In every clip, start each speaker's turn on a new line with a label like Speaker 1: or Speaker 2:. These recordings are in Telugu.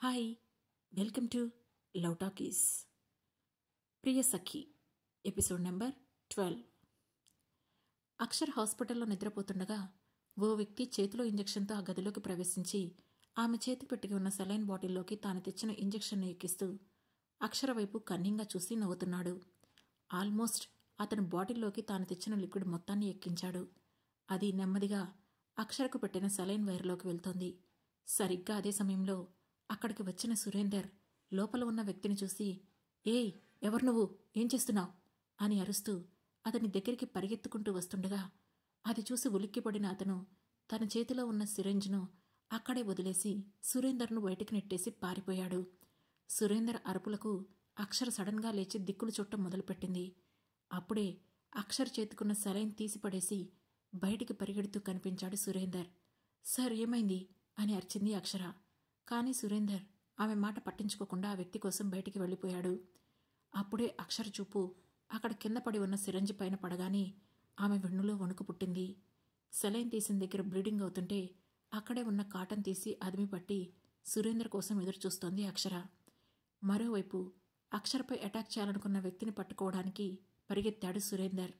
Speaker 1: Hi, welcome to love talkies. Priya Sakhi episode number 12. Akshar హాస్పిటల్లో నిద్రపోతుండగా ఓ వ్యక్తి చేతిలో ఇంజెక్షన్తో ఆ గదిలోకి ప్రవేశించి ఆమె చేతికి పెట్టుకు ఉన్న సెలైన్ బాటిల్లోకి తాను తెచ్చిన ఇంజెక్షన్ను ఎక్కిస్తూ అక్షర వైపు కన్నింగా చూసి నవ్వుతున్నాడు. ఆల్మోస్ట్ అతను బాటిల్లోకి తాను తెచ్చిన లిక్విడ్ మొత్తాన్ని ఎక్కించాడు. అది నెమ్మదిగా అక్షరకు పెట్టిన సెలైన్ వైర్లోకి వెళ్తోంది. సరిగ్గా అదే సమయంలో అక్కడికి వచ్చిన సురేందర్ లోపల ఉన్న వ్యక్తిని చూసి, ఏయ్, ఎవరు నువ్వు, ఏం చేస్తున్నావు అని అరుస్తూ అతని దగ్గరికి పరిగెత్తుకుంటూ వస్తుండగా అది చూసి ఉలిక్కిపడిన అతను తన చేతిలో ఉన్న సిరెంజ్ను అక్కడే వదిలేసి సురేందర్ను బయటికి నెట్టేసి పారిపోయాడు. సురేందర్ అరుపులకు అక్షర్ సడన్గా లేచి దిక్కులు చుట్టం మొదలుపెట్టింది. అప్పుడే అక్షర్ చేతుకున్న సెలైన్ తీసిపడేసి బయటికి పరిగెడుతూ కనిపించాడు సురేందర్. సార్, ఏమైంది అని అరిచింది అక్షర. కానీ సురేందర్ ఆమె మాట పట్టించుకోకుండా ఆ వ్యక్తి కోసం బయటికి వెళ్ళిపోయాడు. అప్పుడే అక్షర చూపు అక్కడ కింద పడి ఉన్న సిరంజి పైన పడగానే ఆమె వెన్నులో వణుకు పుట్టింది. సెలైన్ తీసిన దగ్గర బ్లీడింగ్ అవుతుంటే అక్కడే ఉన్న కాటన్ తీసి అదిమి పట్టి సురేందర్ కోసం ఎదురుచూస్తోంది అక్షర. మరోవైపు అక్షరపై అటాక్ చేయాలనుకున్న వ్యక్తిని పట్టుకోవడానికి పరిగెత్తాడు సురేందర్.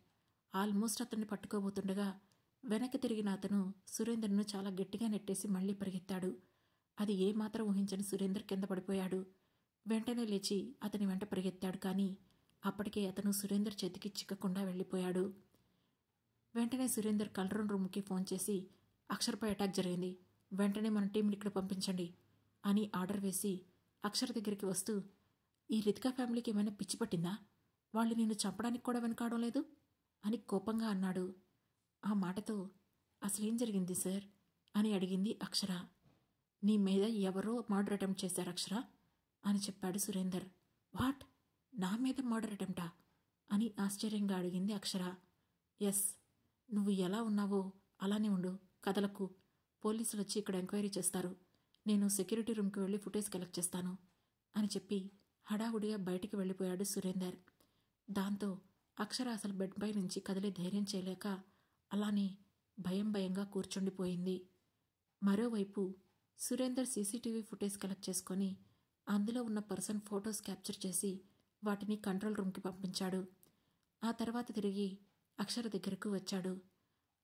Speaker 1: ఆల్మోస్ట్ అతన్ని పట్టుకోబోతుండగా వెనక్కి తిరిగిన అతను సురేందర్ను చాలా గట్టిగా నెట్టేసి మళ్లీ పరిగెత్తాడు. అది ఏమాత్రం ఊహించని సురేందర్ కింద పడిపోయాడు. వెంటనే లేచి అతని వెంట పరిగెత్తాడు. కానీ అప్పటికే అతను సురేందర్ చేతికి చిక్కకుండా వెళ్ళిపోయాడు. వెంటనే సురేందర్ కంట్రోల్ రూమ్కి ఫోన్ చేసి, అక్షర్పై అటాక్ జరిగింది, వెంటనే మన టీంని ఇక్కడ పంపించండి అని ఆర్డర్ వేసి అక్షర్ దగ్గరికి వస్తూ, ఈ రితికా ఫ్యామిలీకి ఏమైనా పిచ్చి పట్టిందా, వాళ్ళు నిన్ను చంపడానికి కూడా వెనకాడడం లేదు అని కోపంగా అన్నాడు. ఆ మాటతో అసలేం జరిగింది సార్ అని అడిగింది అక్షర. నీ మీద ఎవరో మర్డర్ అటెంప్ట్ చేశారు అక్షర అని చెప్పాడు సురేందర్. వాట్, నా మీద మర్డర్ అటెంప్టా అని ఆశ్చర్యంగా అడిగింది అక్షర. ఎస్, నువ్వు ఎలా ఉన్నావో అలానే ఉండు, కదలకు, పోలీసులు వచ్చి ఇక్కడ ఎంక్వైరీ చేస్తారు, నేను సెక్యూరిటీ రూమ్కి వెళ్ళి ఫుటేజ్ కలెక్ట్ చేస్తాను అని చెప్పి హడావుడిగా బయటికి వెళ్ళిపోయాడు సురేందర్. దాంతో అక్షర అసలు బెడ్పై నుంచి కదిలే ధైర్యం చేయలేక అలానే భయంగా కూర్చుండిపోయింది. మరోవైపు సురేందర్ సీసీటీవీ ఫుటేజ్ కలెక్ట్ చేసుకొని అందులో ఉన్న పర్సన్ ఫొటోస్ క్యాప్చర్ చేసి వాటిని కంట్రోల్ రూమ్కి పంపించాడు. ఆ తర్వాత తిరిగి అక్షర దగ్గరకు వచ్చాడు.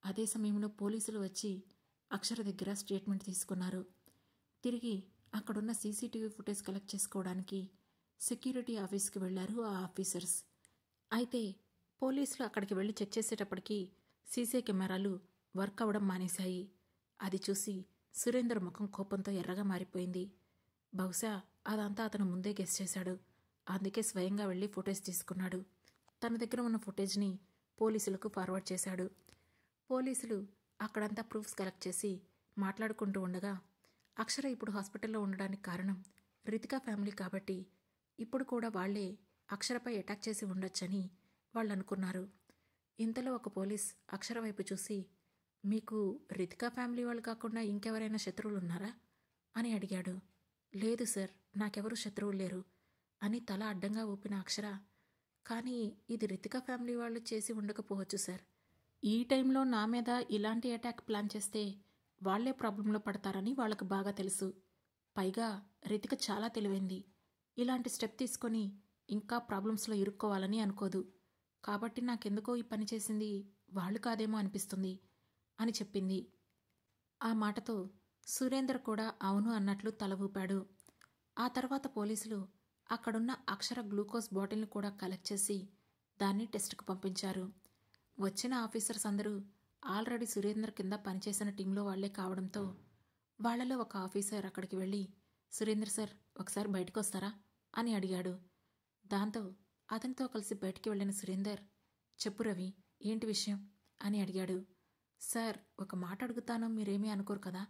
Speaker 1: అదే సమయంలో పోలీసులు వచ్చి అక్షర దగ్గర స్టేట్మెంట్ తీసుకున్నారు. తిరిగి అక్కడున్న సీసీటీవీ ఫుటేజ్ కలెక్ట్ చేసుకోవడానికి సెక్యూరిటీ ఆఫీస్కి వెళ్లారు ఆ ఆఫీసర్స్. అయితే పోలీసులు అక్కడికి వెళ్ళి చెక్ చేసేటప్పటికీ సీసీ కెమెరాలు వర్క్ అవ్వడం మానేశాయి. అది చూసి సురేందర్ ముఖం కోపంతో ఎర్రగా మారిపోయింది. బహుశా అదంతా అతను ముందే గెస్ చేశాడు. అందుకే స్వయంగా వెళ్ళి ఫుటేజ్ తీసుకున్నాడు. తన దగ్గర ఉన్న ఫుటేజ్ని పోలీసులకు ఫార్వర్డ్ చేశాడు. పోలీసులు అక్కడంతా ప్రూఫ్స్ కలెక్ట్ చేసి మాట్లాడుకుంటూ ఉండగా అక్షర ఇప్పుడు హాస్పిటల్లో ఉండడానికి కారణం రితికా ఫ్యామిలీ కాబట్టి ఇప్పుడు కూడా వాళ్లే అక్షరపై అటాక్ చేసి ఉండొచ్చని వాళ్ళు అనుకున్నారు. ఇంతలో ఒక పోలీస్ అక్షర వైపు చూసి, మీకు రితికా ఫ్యామిలీ వాళ్ళు కాకుండా ఇంకెవరైనా శత్రువులు ఉన్నారా అని అడిగాడు. లేదు సార్, నాకెవరూ శత్రువులు లేరు అని తల అడ్డంగా ఊపిన అక్షర, కానీ ఇది రితికా ఫ్యామిలీ వాళ్ళు చేసి ఉండకపోవచ్చు సార్. ఈ టైంలో నా మీద ఇలాంటి అటాక్ ప్లాన్ చేస్తే వాళ్లే ప్రాబ్లంలో పడతారని వాళ్లకు బాగా తెలుసు. పైగా రితిక చాలా తెలివైంది, ఇలాంటి స్టెప్ తీసుకొని ఇంకా ప్రాబ్లమ్స్లో ఇరుక్కోవాలని అనుకోదు. కాబట్టి నాకెందుకో ఈ పని చేసింది వాళ్ళు కాదేమో అనిపిస్తుంది అని చెప్పింది. ఆ మాటతో సురేందర్ కూడా అవును అన్నట్లు తల ఊపాడు. ఆ తర్వాత పోలీసులు అక్కడున్న అక్షర గ్లూకోజ్ బాటిల్ని కూడా కలెక్ట్ చేసి దాన్ని టెస్ట్కు పంపించారు. వచ్చిన ఆఫీసర్స్ అందరూ ఆల్రెడీ సురేందర్ కింద పనిచేసిన టీంలో వాళ్లే కావడంతో వాళ్లలో ఒక ఆఫీసర్ అక్కడికి వెళ్ళి, సురేందర్ సార్, ఒకసారి బయటకు వస్తారా అని అడిగాడు. దాంతో అతనితో కలిసి బయటికి వెళ్ళిన సురేందర్, చెప్పు రవి, ఏంటి విషయం అని అడిగాడు. సార్, ఒక మాట అడుగుతాను, మీరేమీ అనుకోరు కదా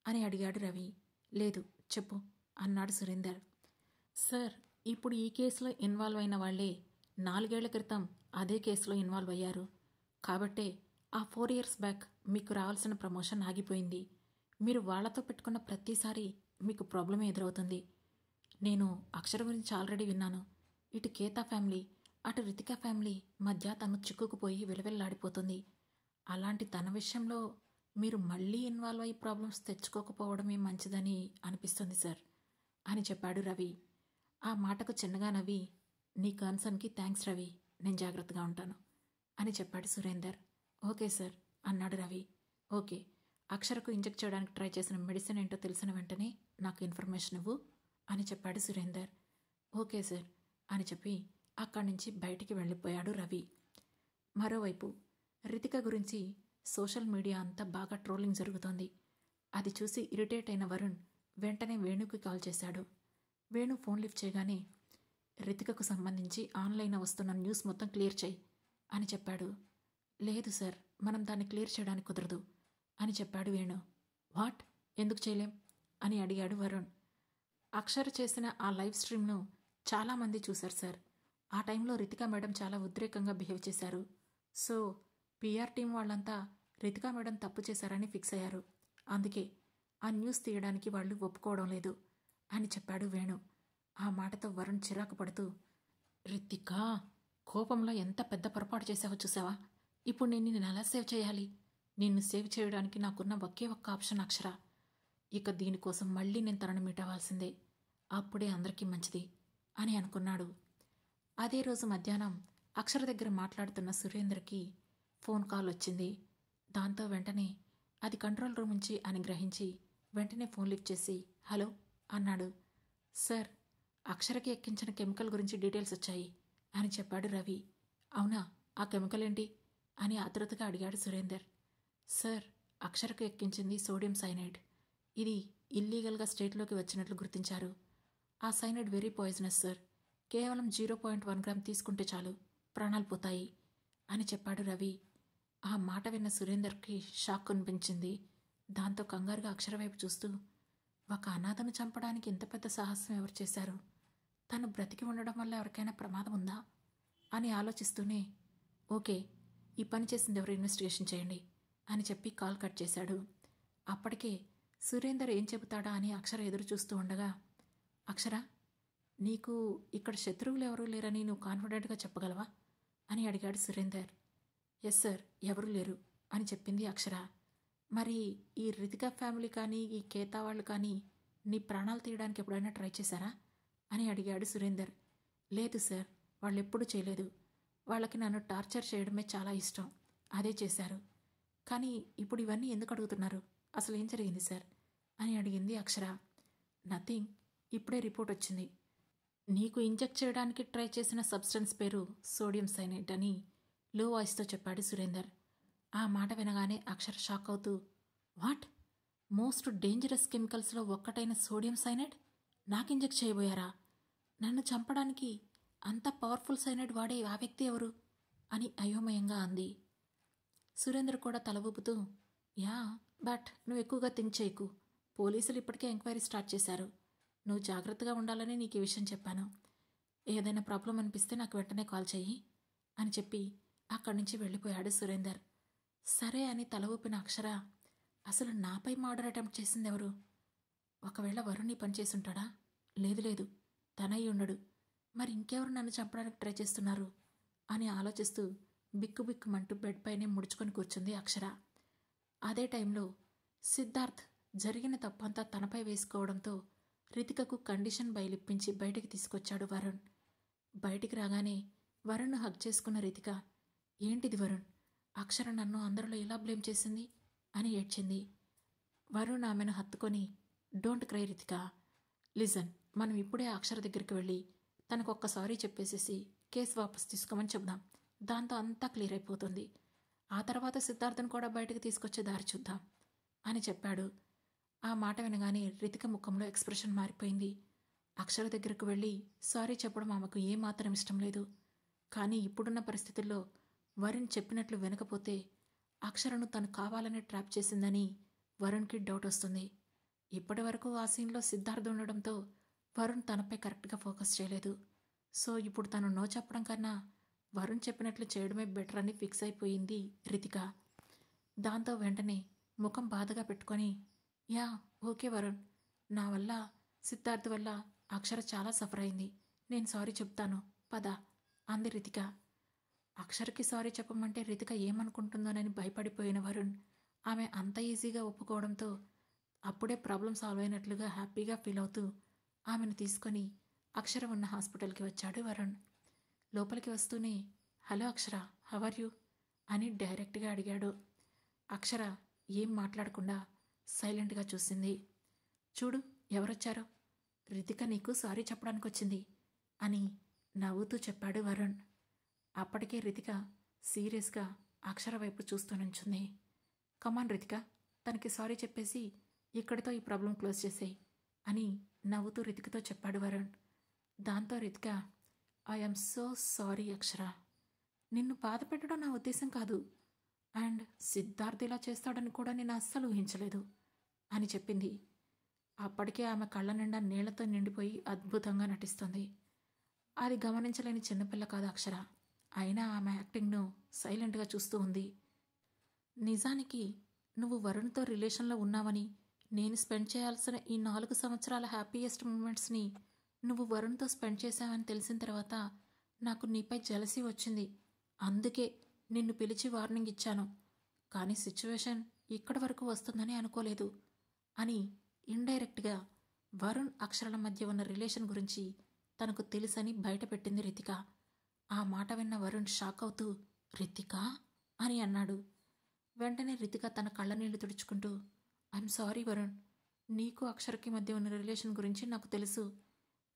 Speaker 1: అని అడిగాడు రవి. లేదు, చెప్పు అన్నాడు సురేందర్. సార్, ఇప్పుడు ఈ కేసులో ఇన్వాల్వ్ అయిన వాళ్లే 4 ఏళ్ల క్రితం అదే కేసులో ఇన్వాల్వ్ అయ్యారు. కాబట్టే ఆ 4 years బ్యాక్ మీకు రావాల్సిన ప్రమోషన్ ఆగిపోయింది. మీరు వాళ్లతో పెట్టుకున్న ప్రతిసారి మీకు ప్రాబ్లమే ఎదురవుతుంది. నేను అక్షర గురించి ఆల్రెడీ విన్నాను. ఇటు కేతా ఫ్యామిలీ అటు రితికా ఫ్యామిలీ మధ్య తను చిక్కుకుపోయి విలవిల్లాడిపోతుంది. అలాంటి తన విషయంలో మీరు మళ్ళీ ఇన్వాల్వ్ అయ్యి ప్రాబ్లమ్స్ తెచ్చుకోకపోవడమే మంచిదని అనిపిస్తుంది సార్ అని చెప్పాడు రవి. ఆ మాటకు చిన్నగా నవ్వి, నీ కన్సర్న్కి థ్యాంక్స్ రవి, నేను జాగ్రత్తగా ఉంటాను అని చెప్పాడు సురేందర్. ఓకే సార్ అన్నాడు రవి. ఓకే, అక్షరకు ఇంజెక్ట్ చేయడానికి ట్రై చేసిన మెడిసిన్ ఏంటో తెలిసిన వెంటనే నాకు ఇన్ఫర్మేషన్ ఇవ్వు అని చెప్పాడు సురేందర్. ఓకే సార్ అని చెప్పి అక్కడి నుంచి బయటికి వెళ్ళిపోయాడు రవి. మరోవైపు రితిక గురించి సోషల్ మీడియా అంతా బాగా ట్రోలింగ్ జరుగుతోంది. అది చూసి ఇరిటేట్ అయిన వరుణ్ వెంటనే వేణుకి కాల్ చేశాడు. వేణు ఫోన్ లిఫ్ట్ చేయగానే, రితికకు సంబంధించి ఆన్లైన్లో వస్తున్న న్యూస్ మొత్తం క్లియర్ చేయి అని చెప్పాడు. లేదు సార్, మనం దాన్ని క్లియర్ చేయడానికి కుదరదు అని చెప్పాడు వేణు. వాట్, ఎందుకు చేయలేం అని అడిగాడు వరుణ్. అక్షర చేసిన ఆ లైవ్ స్ట్రీమ్ను చాలామంది చూశారు సార్. ఆ టైంలో రితికా మేడం చాలా ఉద్రేకంగా బిహేవ్ చేశారు. సో పిఆర్ టీం వాళ్ళంతా రితికా మేడం తప్పు చేశారని ఫిక్స్ అయ్యారు. అందుకే ఆ న్యూస్ తీయడానికి వాళ్ళు ఒప్పుకోవడం లేదు అని చెప్పాడు వేణు. ఆ మాటతో వరుణ్ చిరాకు పడుతూ, రితికా, కోపంలో ఎంత పెద్ద పొరపాటు చేసావో చూసావా? ఇప్పుడు నేను నిన్ను ఎలా సేవ్ చేయాలి? నిన్ను సేవ్ చేయడానికి నాకున్న ఒకే ఒక్క ఆప్షన్ అక్షర. ఇక దీనికోసం మళ్ళీ నేను తనను మీట్ అవ్వాల్సిందే. అప్పుడే అందరికీ మంచిది అని అనుకున్నాడు. అదే రోజు మధ్యాహ్నం అక్షర దగ్గర మాట్లాడుతున్న సురేందర్కి ఫోన్ కాల్ వచ్చింది. దాంతో వెంటనే అది కంట్రోల్ రూమ్ నుంచి అని గ్రహించి వెంటనే ఫోన్ లిఫ్ట్ చేసి హలో అన్నాడు. సార్, అక్షరకి ఎక్కించిన కెమికల్ గురించి డీటెయిల్స్ వచ్చాయి అని చెప్పాడు రవి. అవునా, ఆ కెమికల్ ఏంటి అని ఆతృతగా అడిగాడు సురేందర్. సార్, అక్షరకు ఎక్కించింది సోడియం సైనైడ్. ఇది ఇల్లీగల్గా స్టేట్లోకి వచ్చినట్లు గుర్తించారు. ఆ సైనైడ్ వెరీ పాయిజనస్ సార్. కేవలం 0.1 గ్రామ్ తీసుకుంటే చాలు, ప్రాణాలు పోతాయి అని చెప్పాడు రవి. ఆ మాట విన్న సురేందర్కి షాక్ అనిపించింది. దాంతో కంగారుగా అక్షర వైపు చూస్తూ, ఒక అనాథను చంపడానికి ఇంత పెద్ద సాహసం ఎవరు చేశారు? తను బ్రతికి ఉండడం వల్ల ఎవరికైనా ప్రమాదం ఉందా అని ఆలోచిస్తూనే, ఓకే, ఈ పని చేసింది ఎవరు, ఇన్వెస్టిగేషన్ చేయండి అని చెప్పి కాల్ కట్ చేశాడు. అప్పటికే సురేందర్ ఏం చెబుతాడా అని అక్షర ఎదురు చూస్తూ ఉండగా, అక్షర, నీకు ఇక్కడ శత్రువులు ఎవరూ లేరని నువ్వు కాన్ఫిడెంట్గా చెప్పగలవా అని అడిగాడు సురేందర్. ఎస్ సార్, ఎవరూ లేరు అని చెప్పింది అక్షర. మరి ఈ రితికా ఫ్యామిలీ కానీ ఈ కేతా వాళ్ళు కానీ నీ ప్రాణాలు తీయడానికి ఎప్పుడైనా ట్రై చేశారా అని అడిగాడు సురేందర్. లేదు సార్, వాళ్ళు ఎప్పుడూ చేయలేదు. వాళ్ళకి నన్ను టార్చర్ చేయడమే చాలా ఇష్టం, అదే చేశారు. కానీ ఇప్పుడు ఇవన్నీ ఎందుకు అడుగుతున్నారు? అసలు ఏం జరిగింది సార్ అని అడిగింది అక్షర. నథింగ్, ఇప్పుడే రిపోర్ట్ వచ్చింది. నీకు ఇంజెక్ట్ చేయడానికి ట్రై చేసిన సబ్స్టెన్స్ పేరు సోడియం సైనైడ్ అని లో వాయిస్తో చెప్పాడు సురేందర్. ఆ మాట వినగానే అక్షర షాక్ అవుతూ, వాట్, మోస్ట్ డేంజరస్ కెమికల్స్లో ఒక్కటైన సోడియం సైనైడ్ నాకు ఇంజెక్ట్ చేయబోయారా? నన్ను చంపడానికి అంత పవర్ఫుల్ సైనైడ్ వాడే ఆ వ్యక్తి ఎవరు అని అయోమయంగా అంది. సురేంద్ర కూడా తల ఊపుతూ, యా, బట్ నువ్వు ఎక్కువగా థింక్ చేయకు. పోలీసులు ఇప్పటికే ఎంక్వైరీ స్టార్ట్ చేశారు. నువ్వు జాగ్రత్తగా ఉండాలని నీకు ఈ విషయం చెప్పాను. ఏదైనా ప్రాబ్లం అనిపిస్తే నాకు వెంటనే కాల్ చెయ్యి అని చెప్పి అక్కడి నుంచి వెళ్ళిపోయాడు సురేందర్. సరే అని తల ఊపిన అక్షర, అసలు నాపై మర్డర్ అటెంప్ట్ చేసింది ఎవరు? ఒకవేళ వరుణ్ణి పనిచేసుంటాడా? లేదు లేదు, తనై ఉండడు. మరి ఇంకెవరు నన్ను చంపడానికి ట్రై చేస్తున్నారు అని ఆలోచిస్తూ బిక్కుబిక్కుమంటూ బెడ్ పైనే ముడుచుకొని కూర్చుంది అక్షర. అదే టైంలో సిద్ధార్థ్ జరిగిన తప్పంతా తనపై వేసుకోవడంతో రితికకు కండిషన్ బయలిప్పించి బయటికి తీసుకొచ్చాడు వరుణ్. బయటికి రాగానే వరుణ్ను హగ్ చేసుకున్న రితిక, ఏంటిది వరుణ్, అక్షర నన్ను అందరిలో ఎలా బ్లేమ్ చేసింది అని ఏడ్చింది. వరుణ్ ఆమెను హత్తుకొని, డోంట్ క్రై రితిక, లిజన్, మనం ఇప్పుడే అక్షర దగ్గరికి వెళ్ళి తనకొక్క సారీ చెప్పేసేసి కేసు వాపస్ తీసుకోమని చెబుదాం. దాంతో అంతా క్లియర్ అయిపోతుంది. ఆ తర్వాత సిద్ధార్థను కూడా బయటకు తీసుకొచ్చే దారి చూద్దాం అని చెప్పాడు. ఆ మాట వినగానే రితిక ముఖంలో ఎక్స్ప్రెషన్ మారిపోయింది. అక్షర దగ్గరకు వెళ్ళి సారీ చెప్పడం ఆమెకు ఏమాత్రం ఇష్టం లేదు. కానీ ఇప్పుడున్న పరిస్థితుల్లో వరుణ్ చెప్పినట్లు వినకపోతే అక్షరను తను కావాలనే ట్రాప్ చేసిందని వరుణ్కి డౌట్ వస్తుంది. ఇప్పటి వరకు ఆ సీన్లో సిద్ధార్థ్ ఉండడంతో వరుణ్ తనపై కరెక్ట్గా ఫోకస్ చేయలేదు. సో ఇప్పుడు తను నో చెప్పడం కన్నా వరుణ్ చెప్పినట్లు చేయడమే బెటర్ అని ఫిక్స్ అయిపోయింది రితిక. దాంతో వెంటనే ముఖం బాధగా పెట్టుకొని, యా ఓకే వరుణ్, నా వల్ల సిద్ధార్థ్ వల్ల అక్షర చాలా సఫర్ అయింది, నేను సారీ చెప్తాను పద అంది రితిక. అక్షర్కి సారీ చెప్పమంటే రితిక ఏమనుకుంటుందోనని భయపడిపోయిన వరుణ్ ఆమె అంత ఈజీగా ఒప్పుకోవడంతో అప్పుడే ప్రాబ్లం సాల్వ్ అయినట్లుగా హ్యాపీగా ఫీల్ అవుతూ ఆమెను తీసుకొని అక్షర ఉన్న హాస్పిటల్కి వచ్చాడు వరుణ్. లోపలికి వస్తూనే, hello Akshara, how are you అని డైరెక్ట్గా అడిగాడు. అక్షర ఏం మాట్లాడకుండా సైలెంట్గా చూసింది. చూడు ఎవరొచ్చారో, రితిక నీకు సారీ చెప్పడానికి వచ్చింది అని నవ్వుతూ చెప్పాడు వరుణ్. అప్పటికే రితిక సీరియస్గా అక్షర వైపు చూస్తూ నుంచుంది. కమాన్ రితిక, తనకి సారీ చెప్పేసి ఇక్కడితో ఈ ప్రాబ్లం క్లోజ్ చేసేయి అని నవ్వుతూ రితికతో చెప్పాడు వరుణ్. దాంతో రితిక, ఐఎమ్ సో సారీ అక్షర, నిన్ను బాధ పెట్టడం నా ఉద్దేశం కాదు, అండ్ సిద్ధార్థ్ ఇలా చేస్తాడని కూడా నేను అస్సలు ఊహించలేదు అని చెప్పింది. అప్పటికే ఆమె కళ్ళ నిండా నీళ్లతో నిండిపోయి అద్భుతంగా నటిస్తుంది. అది గమనించలేని చిన్నపిల్ల కాదు అక్షర. అయినా ఆమె యాక్టింగ్ను సైలెంట్గా చూస్తూ ఉంది. నిజానికి నువ్వు వరుణ్తో రిలేషన్లో ఉన్నావని, నేను స్పెండ్ చేయాల్సిన ఈ 4 సంవత్సరాల హ్యాపీయెస్ట్ మూమెంట్స్ని నువ్వు వరుణ్తో స్పెండ్ చేశావని తెలిసిన తర్వాత నాకు నీపై జెలసీ వచ్చింది. అందుకే నిన్ను పిలిచి వార్నింగ్ ఇచ్చాను. కానీ సిచ్యువేషన్ ఇక్కడి వరకు వస్తుందని అనుకోలేదు అని ఇండైరెక్ట్గా వరుణ్ అక్షరాల మధ్య ఉన్న రిలేషన్ గురించి తనకు తెలుసని బయటపెట్టింది రితిక. ఆ మాట విన్న వరుణ్ షాక్ అవుతూ, రితిక అని అన్నాడు. వెంటనే రితిక తన కళ్ళనీళ్లు తుడుచుకుంటూ, ఐఎమ్ సారీ వరుణ్, నీకు అక్షరకి మధ్య ఉన్న రిలేషన్ గురించి నాకు తెలుసు.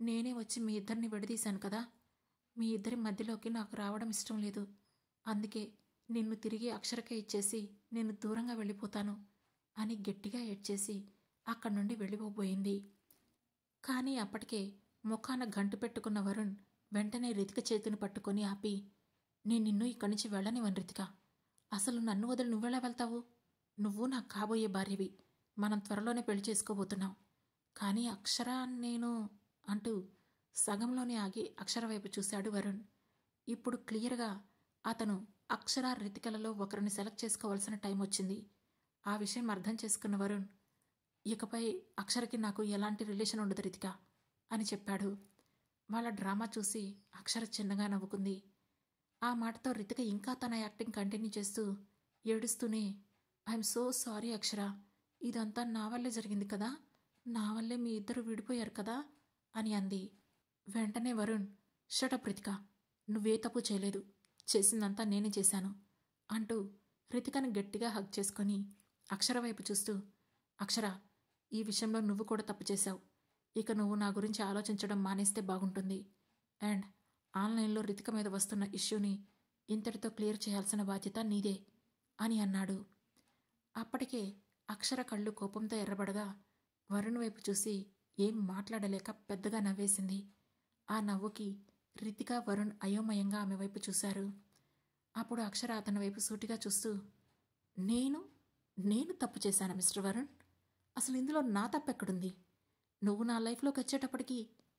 Speaker 1: నేనే వచ్చి మీ ఇద్దరిని విడదీశాను కదా. మీ ఇద్దరి మధ్యలోకి నాకు రావడం ఇష్టం లేదు. అందుకే నిన్ను తిరిగి అక్షరకే ఇచ్చేసి నేను దూరంగా వెళ్ళిపోతాను అని గట్టిగా ఏడ్చేసి అక్కడి నుండి వెళ్ళిపోబోయింది. కానీ అప్పటికే ముఖాన గంటు పెట్టుకున్న వరుణ్ వెంటనే రితిక చేతిని పట్టుకొని ఆపి, నేను నిన్ను ఇక్కడి నుంచి వెళ్ళనివ్వను రితిక. అసలు నన్ను వదిలి నువ్వెలా వెళ్తావు? నువ్వు నాకు కాబోయే భార్యవి. మనం త్వరలోనే పెళ్లి చేసుకోబోతున్నాం. కానీ అక్షర నేను అంటూ సగంలోనే ఆగి అక్షర వైపు చూశాడు వరుణ్. ఇప్పుడు క్లియర్గా అతను అక్షర రితికలలో ఒకరిని సెలెక్ట్ చేసుకోవాల్సిన టైం వచ్చింది. ఆ విషయం అర్థం చేసుకున్న వరుణ్, ఇకపై అక్షరకి నాకు ఎలాంటి రిలేషన్ ఉండదు రితిక అని చెప్పాడు. వాళ్ళ డ్రామా చూసి అక్షర చిన్నగా నవ్వుకుంది. ఆ మాటతో రితిక ఇంకా తన యాక్టింగ్ కంటిన్యూ చేస్తూ ఏడుస్తూనే, ఐఎమ్ సో సారీ అక్షర, ఇదంతా నా వల్లే జరిగింది కదా, నా వల్లే మీ ఇద్దరు విడిపోయారు కదా అని అంది. వెంటనే వరుణ్, షటప్ రితిక, నువ్వే తప్పు చేయలేదు, చేసిందంతా నేనే చేశాను అంటూ రితికను గట్టిగా హగ్ చేసుకొని అక్షర వైపు చూస్తూ, అక్షర, ఈ విషయంలో నువ్వు కూడా తప్పు చేశావు. ఇక నువ్వు నా గురించి ఆలోచించడం మానేస్తే బాగుంటుంది. అండ్ ఆన్లైన్లో రితిక మీద వస్తున్న ఇష్యూని ఇంతటితో క్లియర్ చేయాల్సిన బాధ్యత నీదే అని అన్నాడు. అప్పటికే అక్షర కళ్ళు కోపంతో ఎర్రబడగా వరుణ్ వైపు చూసి ఏం మాట్లాడలేక పెద్దగా నవ్వేసింది. ఆ నవ్వుకి రితిక, వరుణ్ అయోమయంగా ఆమె వైపు చూశారు. అప్పుడు అక్షర అతని వైపు సూటిగా చూస్తూ, నేను తప్పు చేశాను మిస్టర్ వరుణ్? అసలు ఇందులో నా తప్పెక్కడుంది? నువ్వు నా లైఫ్లోకి వచ్చేటప్పటికీ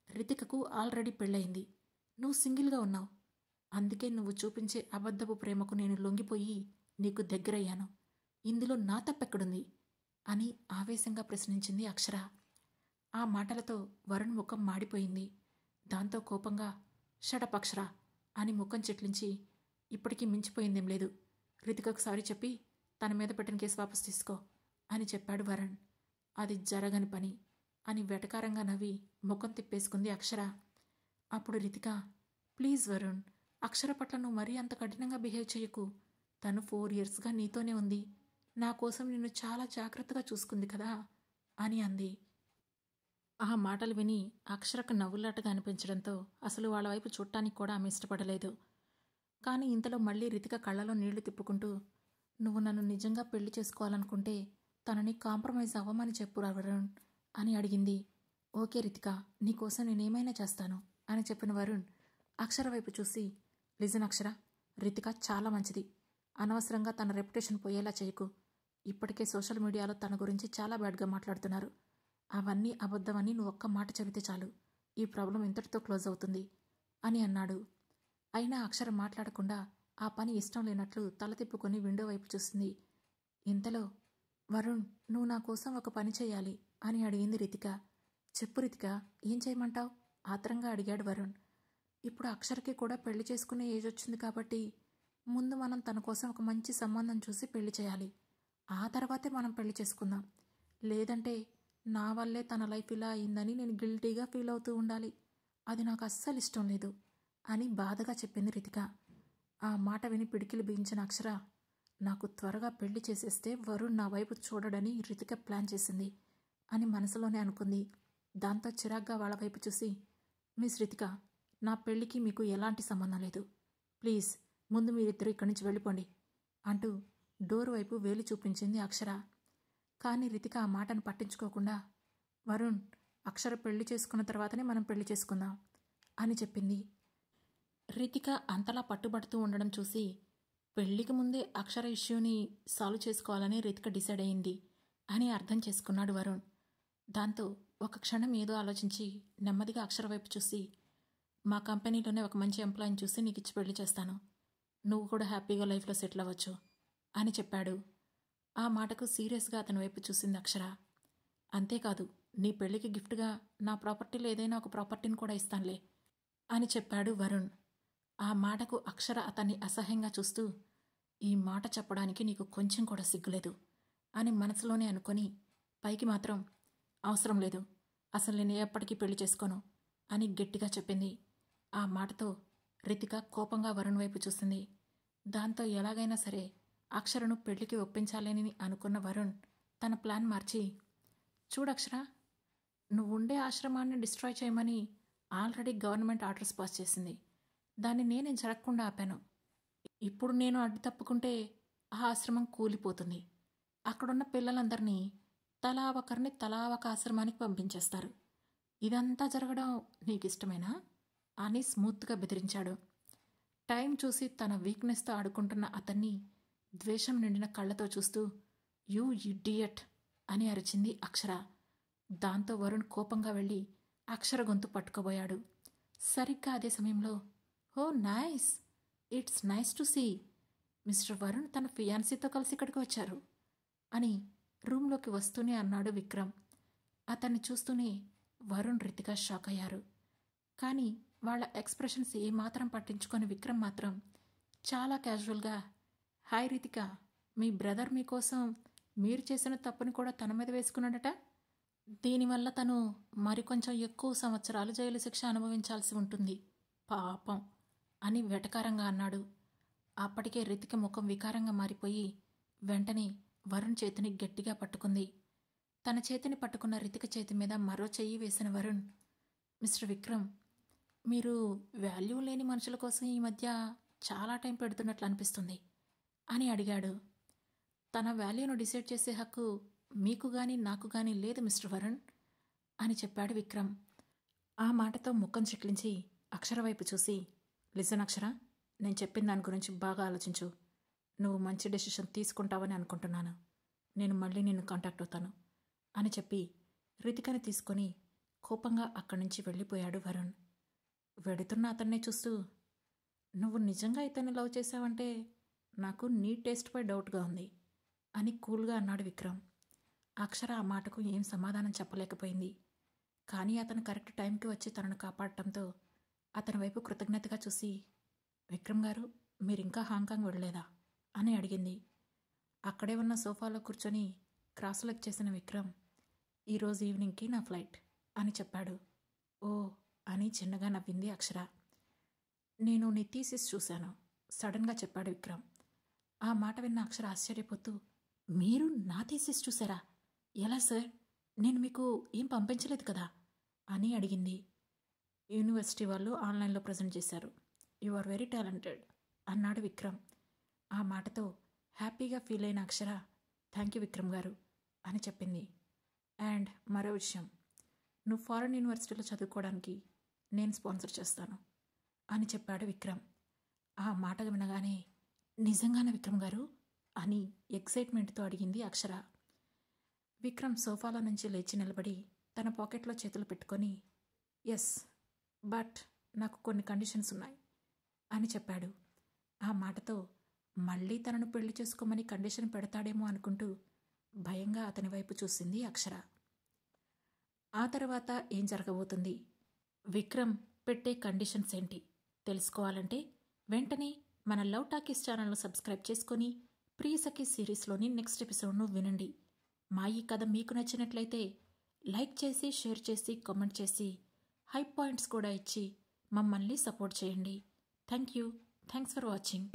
Speaker 1: రితికకు ఆల్రెడీ పెళ్ళయింది. నువ్వు సింగిల్గా ఉన్నావు. అందుకే నువ్వు చూపించే అబద్ధపు ప్రేమకు నేను లొంగిపోయి నీకు దగ్గరయ్యాను. ఇందులో నా తప్పెక్కడుంది అని ఆవేశంగా ప్రశ్నించింది అక్షర. ఆ మాటలతో వరుణ్ ముఖం మాడిపోయింది. దాంతో కోపంగా, షటప్ అక్షర అని ముఖం చిట్లించి, ఇప్పటికీ మించిపోయిందేం లేదు, రితికకు సారీ చెప్పి తన మీద పెట్టిన కేసు వాపసు తీసుకో అని చెప్పాడు వరుణ్. అది జరగని పని అని వెటకారంగా నవ్వి ముఖం తిప్పేసుకుంది అక్షర. అప్పుడు రితిక, ప్లీజ్ వరుణ్, అక్షర పట్ల నువ్వు మరీ అంత కఠినంగా బిహేవ్ చేయకు. తను 4 yearsగా నీతోనే ఉంది. నా కోసం నిన్ను చాలా జాగ్రత్తగా చూసుకుంది కదా అని అంది. ఆ మాటలు విని అక్షరకు నవ్వులాటగా అనిపించడంతో అసలు వాళ్ళ వైపు చూడటానికి కూడా ఆమె ఇష్టపడలేదు. కానీ ఇంతలో మళ్ళీ రితిక కళ్ళలో నీళ్లు తిప్పుకుంటూ, నువ్వు నన్ను నిజంగా పెళ్లి చేసుకోవాలనుకుంటే తనని కాంప్రమైజ్ అవ్వమని చెప్పురా వరుణ్ అని అడిగింది. ఓకే రితిక, నీకోసం నేనేమైనా చేస్తాను అని చెప్పిన వరుణ్ అక్షర వైపు చూసి, లిజన్ అక్షర, రితిక చాలా మంచిది. అనవసరంగా తన రెప్యుటేషన్ పోయేలా చేయకు. ఇప్పటికే సోషల్ మీడియాలో తన గురించి చాలా బ్యాడ్గా మాట్లాడుతున్నారు. అవన్నీ అబద్ధమని నువ్వు ఒక్క మాట చెబితే చాలు, ఈ ప్రాబ్లం ఇంతటితో క్లోజ్ అవుతుంది అని అన్నాడు. అయినా అక్షర మాట్లాడకుండా ఆ పని ఇష్టం లేనట్లు తల తిప్పుకొని విండో వైపు చూసింది. ఇంతలో వరుణ్, నువ్వు నా కోసం ఒక పని చేయాలి అని అడిగింది రితిక. చెప్పు రితిక, ఏం చేయమంటావు ఆత్రంగా అడిగాడు వరుణ్. ఇప్పుడు అక్షరకి కూడా పెళ్లి చేసుకునే ఏజ్ వచ్చింది కాబట్టి ముందు మనం తన కోసం ఒక మంచి సంబంధం చూసి పెళ్లి చేయాలి. ఆ తర్వాతే మనం పెళ్లి చేసుకుందాం. లేదంటే నా వల్లే తన లైఫ్ ఇలా అయిందని నేను గిల్టీగా ఫీల్ అవుతూ ఉండాలి. అది నాకు అస్సలు ఇష్టం లేదు అని బాధగా చెప్పింది రితిక. ఆ మాట విని పిడికిలు బిగించిన అక్షర, నాకు త్వరగా పెళ్లి చేసేస్తే వరుణ్ నా వైపు చూడడని రితిక ప్లాన్ చేసింది అని మనసులోనే అనుకుంది. దాంతో చిరాగ్గా వాళ్ళ వైపు చూసి, మిస్ రితిక, నా పెళ్లికి మీకు ఎలాంటి సంబంధం లేదు. ప్లీజ్ ముందు మీరిద్దరూ ఇక్కడి నుంచి వెళ్ళిపోండి అంటూ డోర్ వైపు వేలు చూపించింది అక్షర. కానీ రితిక ఆ మాటను పట్టించుకోకుండా, వరుణ్, అక్షర పెళ్లి చేసుకున్న తర్వాతనే మనం పెళ్లి చేసుకుందాం అని చెప్పింది. రితిక అంతలా పట్టుబడుతూ ఉండడం చూసి పెళ్లికి ముందే అక్షర ఇష్యూని సాల్వ్ చేసుకోవాలని రితిక డిసైడ్ అయింది అని అర్థం చేసుకున్నాడు వరుణ్. దాంతో ఒక క్షణం ఏదో ఆలోచించి నెమ్మదిగా అక్షర వైపు చూసి, మా కంపెనీలోనే ఒక మంచి ఎంప్లాయీని చూసి నీకు ఇచ్చి పెళ్లి చేస్తాను. నువ్వు కూడా హ్యాపీగా లైఫ్లో సెటిల్ అవ్వచ్చు అని చెప్పాడు. ఆ మాటకు సీరియస్గా అతని వైపు చూసింది అక్షర. అంతేకాదు, నీ పెళ్లికి గిఫ్ట్గా నా ప్రాపర్టీలో ఏదైనా ఒక ప్రాపర్టీని కూడా ఇస్తానులే అని చెప్పాడు వరుణ్. ఆ మాటకు అక్షర అతన్ని అసహ్యంగా చూస్తూ, ఈ మాట చెప్పడానికి నీకు కొంచెం కూడా సిగ్గులేదు అని మనసులోనే అనుకొని పైకి మాత్రం, అవసరం లేదు, అసలు నేను ఎప్పటికీ పెళ్లి చేసుకోను అని గట్టిగా చెప్పింది. ఆ మాటతో రితిక కోపంగా వరుణ్ వైపు చూసింది. దాంతో ఎలాగైనా సరే అక్షరను పెళ్లికి ఒప్పించాలని అనుకున్న వరుణ్ తన ప్లాన్ మార్చి, చూడక్షర, నువ్వుండే ఆశ్రమాన్ని డిస్ట్రాయ్ చేయమని ఆల్రెడీ గవర్నమెంట్ ఆర్డర్స్ పాస్ చేసింది. దాన్ని నేనే జరగకుండా ఆపాను. ఇప్పుడు నేను అడ్డు తప్పుకుంటే ఆ ఆశ్రమం కూలిపోతుంది. అక్కడున్న పిల్లలందరినీ తలా ఒక ఆశ్రమానికి పంపించేస్తారు. ఇదంతా జరగడం నీకు ఇష్టమేనా అని స్మూత్గా బెదిరించాడు. టైం చూసి తన వీక్నెస్తో ఆడుకుంటున్న అతన్ని ద్వేషం నిండిన కళ్ళతో చూస్తూ, యూ ఇడియట్ అని అరిచింది అక్షర. దాంతో వరుణ్ కోపంగా వెళ్ళి అక్షర గొంతు పట్టుకోబోయాడు. సరిగ్గా అదే సమయంలో, oh nice, it's nice to see, mister Varun తన ఫియాన్సీతో కలిసి ఇక్కడికి వచ్చారు అని రూమ్లోకి వస్తూనే అన్నాడు విక్రమ్. అతన్ని చూస్తూనే వరుణ్, రితిక షాక్ అయ్యారు. కానీ వాళ్ళ ఎక్స్ప్రెషన్స్ ఏమాత్రం పట్టించుకొని విక్రమ్ మాత్రం చాలా క్యాజువల్గా, హాయ్ రితిక, మీ బ్రదర్ మీకోసం మీరు చేసిన తప్పుని కూడా తన మీద వేసుకున్నాడట. దీనివల్ల తను మరికొంచెం ఎక్కువ సంవత్సరాలు జైలు శిక్ష అనుభవించాల్సి ఉంటుంది పాపం అని వెటకారంగా అన్నాడు. అప్పటికే రితిక ముఖం వికారంగా మారిపోయి వెంటనే వరుణ్ చేతిని గట్టిగా పట్టుకుంది. తన చేతిని పట్టుకున్న రితిక చేతి మీద మరో చెయ్యి వేసిన వరుణ్, మిస్టర్ విక్రమ్, మీరు వాల్యూ లేని మనుషుల కోసం ఈ మధ్య చాలా టైం పెడుతున్నట్లు అనిపిస్తుంది అని అడిగాడు. తన వాల్యూను డిసైడ్ చేసే హక్కు మీకు కానీ నాకు కానీ లేదు మిస్టర్ వరుణ్ అని చెప్పాడు విక్రమ్. ఆ మాటతో ముఖం చిట్లించి అక్షర వైపు చూసి, లిసన్ అక్షర, నేను చెప్పిన దాని గురించి బాగా ఆలోచించు. నువ్వు మంచి డెసిషన్ తీసుకుంటావని అనుకుంటున్నాను. నేను మళ్ళీ నిన్ను కాంటాక్ట్ అవుతాను అని చెప్పి రితికని తీసుకొని కోపంగా అక్కడి నుంచి వెళ్ళిపోయాడు వరుణ్. వెడుతున్న అతన్నే చూస్తూ, నువ్వు నిజంగా ఇతన్ని లవ్ చేశావంటే నాకు నీ టేస్ట్పై డౌట్గా ఉంది అని కూల్గా అన్నాడు విక్రమ్. అక్షర ఆ మాటకు ఏం సమాధానం చెప్పలేకపోయింది. కానీ అతను కరెక్ట్ టైంకి వచ్చి తనను కాపాడటంతో అతని వైపు కృతజ్ఞతగా చూసి, విక్రమ్ గారు, మీరింకా హాంకాంగ్ వెళ్ళలేదా అని అడిగింది. అక్కడే ఉన్న సోఫాలో కూర్చొని క్రాస్ లెగ్ చేసిన విక్రమ్, ఈరోజు ఈవినింగ్కి నా ఫ్లైట్ అని చెప్పాడు. ఓ అని చిన్నగా నవ్వింది అక్షర. నేను నీ థీసిస్ చూశాను సడన్గా చెప్పాడు విక్రమ్. ఆ మాట విన్న అక్షర ఆశ్చర్యపోతూ, మీరు నా థీసిస్ చూసారా? ఎలా సార్? నేను మీకు ఏం పంపించలేదు కదా అని అడిగింది. యూనివర్సిటీ వాళ్ళు ఆన్లైన్లో ప్రజెంట్ చేశారు. యు ఆర్ వెరీ టాలెంటెడ్ అన్నాడు విక్రమ్. ఆ మాటతో హ్యాపీగా ఫీల్ అయిన అక్షర, థ్యాంక్ యూ విక్రమ్ గారు అని చెప్పింది. అండ్ మరో విషయం, నువ్వు ఫారెన్ యూనివర్సిటీలో చదువుకోవడానికి నేను స్పాన్సర్ చేస్తాను అని చెప్పాడు విక్రమ్. ఆ మాట వినగానే, నిజంగానే విక్రమ్ గారు అని ఎక్సైట్మెంట్తో అడిగింది అక్షర. విక్రమ్ సోఫాలో నుంచి లేచి నిలబడి తన పాకెట్లో చేతులు పెట్టుకొని, ఎస్, బట్ నాకు కొన్ని కండిషన్స్ ఉన్నాయి అని చెప్పాడు. ఆ మాటతో మళ్ళీ తనను పెళ్లి చేసుకోమని కండిషన్ పెడతాడేమో అనుకుంటూ భయంగా అతని వైపు చూసింది అక్షర. ఆ తర్వాత ఏం జరగబోతుంది, విక్రమ్ పెట్టే కండిషన్స్ ఏంటి తెలుసుకోవాలంటే వెంటనే మన లవ్ టాకీస్ ఛానల్ను సబ్స్క్రైబ్ చేసుకొని ప్రియ సఖి సిరీస్లోని నెక్స్ట్ ఎపిసోడ్ను వినండి. మా ఈ కథ మీకు నచ్చినట్లయితే లైక్ చేసి, షేర్ చేసి, కామెంట్ చేసి, హై పాయింట్స్ కూడా ఇచ్చి మమ్మల్ని సపోర్ట్ చేయండి. Thank you. Thanks for watching.